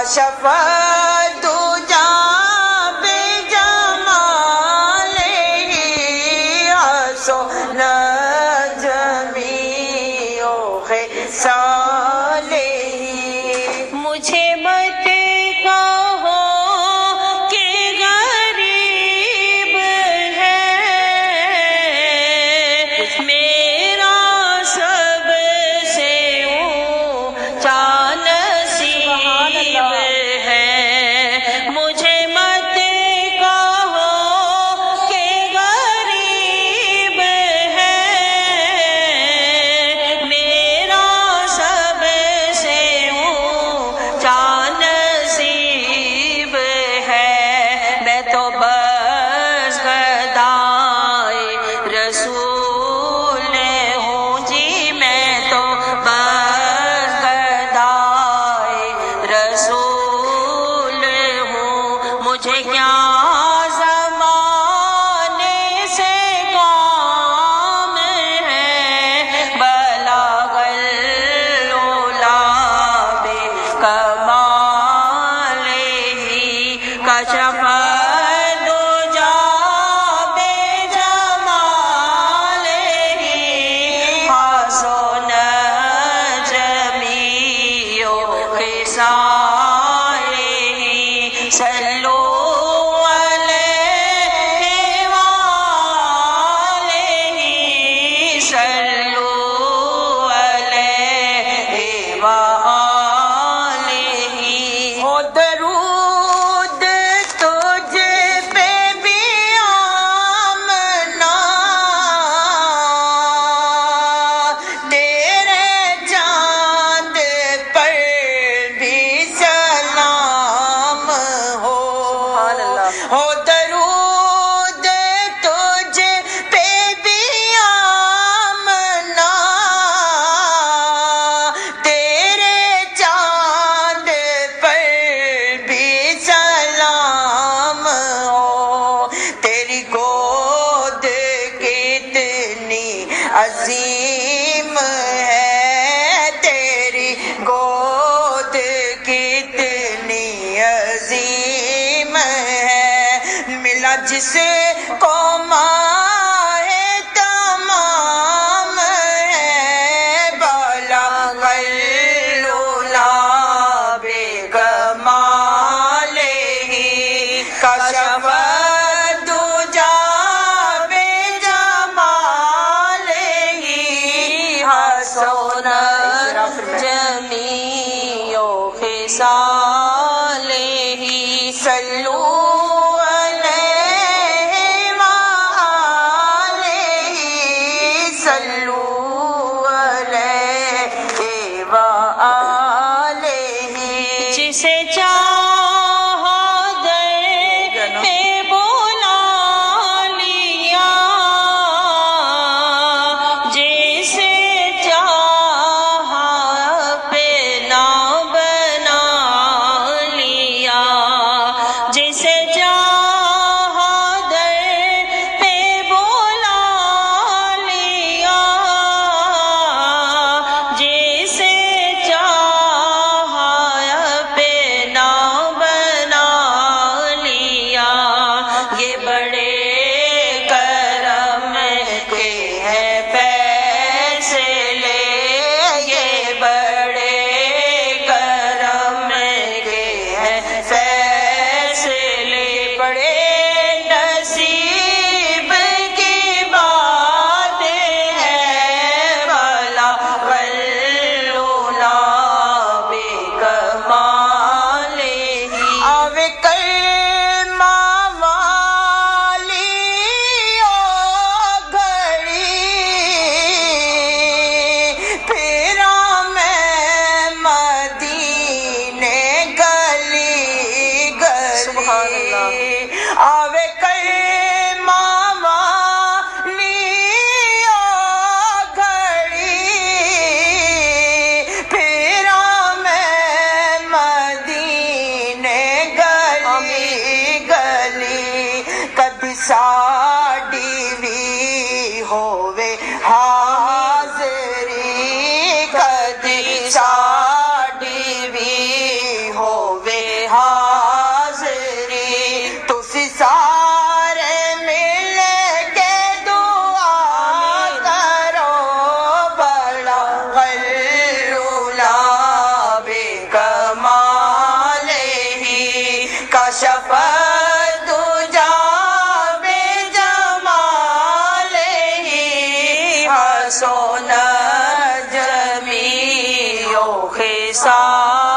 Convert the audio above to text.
کشف الدجى بجماله حسن جميع خصاله مجھے مت کہو کہ غریب ہے میرا سب سے اونچا نصیب ہے مجھے مت کہو کہ غریب ہے میرا سب سے اونچا نصیب ہے میں تو بس گدائے رسول ہوں جی میں تو بس گدائے رسول ہوں مجھے کیا زمانے سے کام ہے بلغ العلا بکمالہ کشف الدجى بجمالہ حسن جميع خصالہ صلوا علیہ وآلہ صلوا علیہ وآلہ ہو درود تجھ پہ بھی آمنا تیرے چاند پر بھی سلام ہو درود تجھ پہ بھی آمنا تیرے چاند پر بھی سلام ہو تیری گود کتنی عظیم ہے تیری گود کتنی عظیم ہے ملا جس کو ماہ تمام ہے بلغ العلا بکمالہ کشف الدجى بجمالہ حسن جميع خصالہ صلوا علیہ وآلہ صلوا علیہ وآلہ جسے چاہا در پہ بلا لیا جسے چاہا اپنا بنا لیا جسے چاہا در پہ بلا لیا جسے چاہا اپنا بنا لیا یہ بڑے کرم کے ہیں فیصلے یہ بڑے کرم کے ہیں فیصلے بڑے نصیب کی باتیں ہیں بلغ العلا بکمالہ آوے کرما والی او گھڑی پھرا میں مدینے گلی گلی آوے کرما والی او گھڑی پھرا میں مدینے گلی گلی کبھی ساڑی بھی ہووے حاضری کبھی ساڑی بھی ہووے شوخ سال